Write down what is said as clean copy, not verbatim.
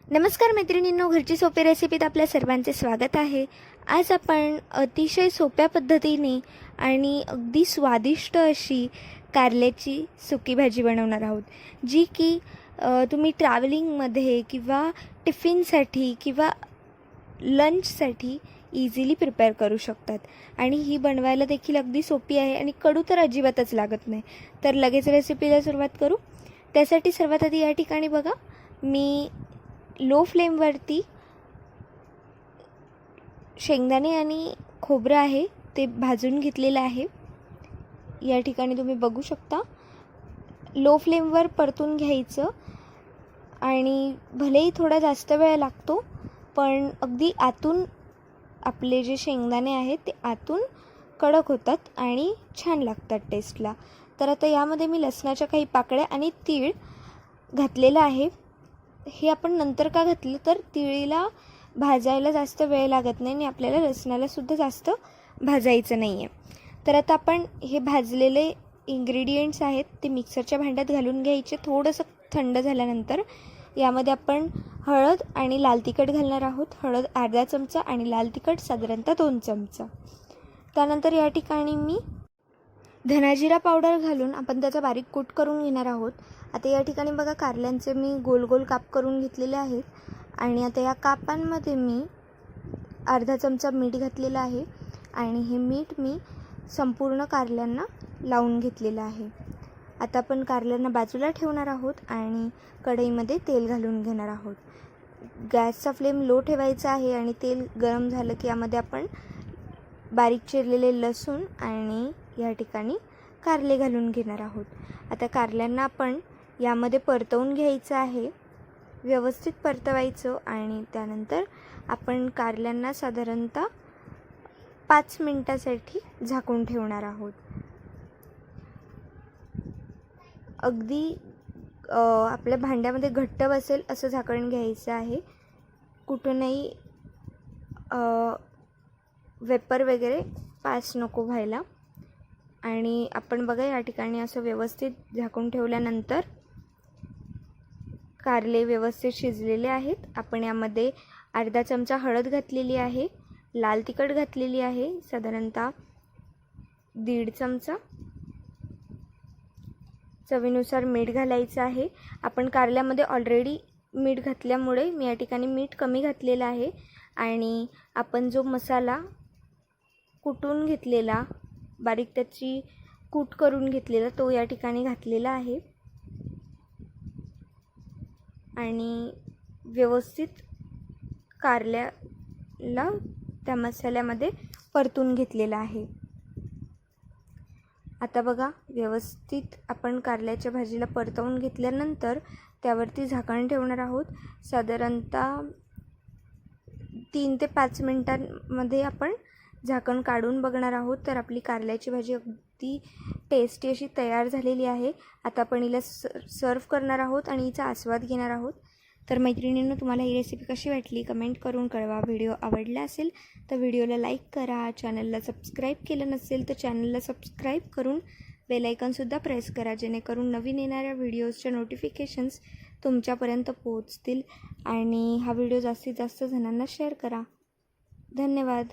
नमस्कार मैत्रिणींनो, घरची सोपी रेसिपीत आपल्या सर्वांचे स्वागत आहे। आज आपण अतिशय सोप्या पद्धतीने आणि अगदी स्वादिष्ट अशी कारल्याची सुकी भाजी बनवणार आहोत, जी की तुम्ही ट्रॅव्हलिंगमध्ये किंवा टिफिनसाठी किंवा लंचसाठी इझिली प्रिपेअर करू शकतात। आणि ही बनवायला देखील अगदी सोपी आहे आणि कडू तर अजिबातच लागत नाही। तर लगेच रेसिपीला सुरुवात करू। त्यासाठी सर्वात आधी या ठिकाणी बघा, मी लो फ्लेमवरती शेंगदाणे आणि खोबरं आहे ते भाजून घेतलेलं आहे। या ठिकाणी तुम्ही बघू शकता, लो फ्लेमवर परतून घ्यायचं आणि भलेही थोडा जास्त वेळ लागतो, पण अगदी आतून आपले जे शेंगदाणे आहेत ते आतून कडक होतात आणि छान लागतात टेस्टला। तर आता यामध्ये मी लसणाच्या काही पाकळ्या आणि तीळ घातलेलं आहे। हे आपण नंतर का घातलं तर तिळीला भाजायला जास्त वेळ लागत नाही आणि आपल्याला लसणाला सुद्धा जास्त भाजायचं नाही आहे। तर आता आपण हे भाजलेले इन्ग्रेडियंट्स आहेत ते मिक्सरच्या भांड्यात घालून घ्यायचे। थोडंसं थंड झाल्यानंतर यामध्ये आपण हळद आणि लाल तिखट घालणार आहोत। हळद अर्धा चमचा आणि लाल तिखट साधारणतः 2 चमचा। त्यानंतर या ठिकाणी मी धनाजिरा पावडर घालून आपण त्याचा बारीक कूट करून घेणार आहोत। आता या ठिकाणी बघा, कारल्यांचे मी गोल गोल काप करून घेतलेले आहेत आणि आता या कापांमध्ये मी अर्धा चमचा मीठ घातलेलं आहे आणि हे मीठ मी संपूर्ण कारल्यांना लावून घेतलेलं आहे। आता आपण कारल्यांना बाजूला ठेवणार आहोत आणि कढईमध्ये तेल घालून घेणार आहोत। गॅसचा फ्लेम लो ठेवायचा आहे आणि तेल गरम झालं की यामध्ये आपण बारीक चिरलेले लसूण आणि या ठिकाणी कारले घालून घेणार आहोत। आता कारल्यांना आपण यामध्ये परतवून घ्यायचं आहे, व्यवस्थित परतवायचं आणि त्यानंतर आपण कारल्यांना साधारणतः 5 मिनिटासाठी झाकून ठेवणार आहोत। अगदी आपल्या भांड्यामध्ये घट्ट बसेल असं झाकण घ्यायचं आहे, कुठूनही वेपर वगैरे पास नको व्हायला। आणि आपण बघा, या ठिकाणी असं व्यवस्थित झाकून ठेवल्यानंतर कारले व्यवस्थित शिजलेले आहेत। आपण यामध्ये अर्धा चमचा हळद घातलेली आहे, लाल तिखट घातलेली आहे साधारणतः 1.5 चमचा, चवीनुसार मीठ घालायचं आहे। आपण कारल्यामध्ये ऑलरेडी मीठ घातल्यामुळे मी या ठिकाणी मीठ कमी घातलेलं आहे आणि आपण जो मसाला कुटून घेतलेला, बारीक त्याची कूट करून घेतलेला तो या ठिकाणी घातलेला आहे आणि व्यवस्थित कारल्याला त्या मसाल्यामध्ये परतून घेतलेला आहे। आता बघा, व्यवस्थित आपण कारल्याच्या भाजीला परतवून घेतल्यानंतर त्यावरती झाकण ठेवणार आहोत। साधारणतः 3 ते 5 मिनिटांमध्ये आपण झाकण काढून बघणार आहोत। तर आपली कारल्याची भाजी अगदी टेस्टी अशी तयार झालेली आहे। आता आपण हिला सर्व करणार आहोत आणि हिचा आस्वाद घेणार आहोत। तर मैत्रिणींनो, तुम्हाला ही रेसिपी कशी वाटली कमेंट करून कळवा। व्हिडिओ आवडला असेल तर व्हिडिओला लाईक करा, चॅनलला सबस्क्राईब केलं नसेल तर चॅनलला सबस्क्राईब करून बेल आयकॉनसुद्धा प्रेस करा, जेणेकरून नवीन येणाऱ्या व्हिडिओजच्या नोटिफिकेशन्स तुमच्यापर्यंत पोहोचतील। आणि हा व्हिडिओ जास्तीत जास्त जणांना शेअर करा। धन्यवाद।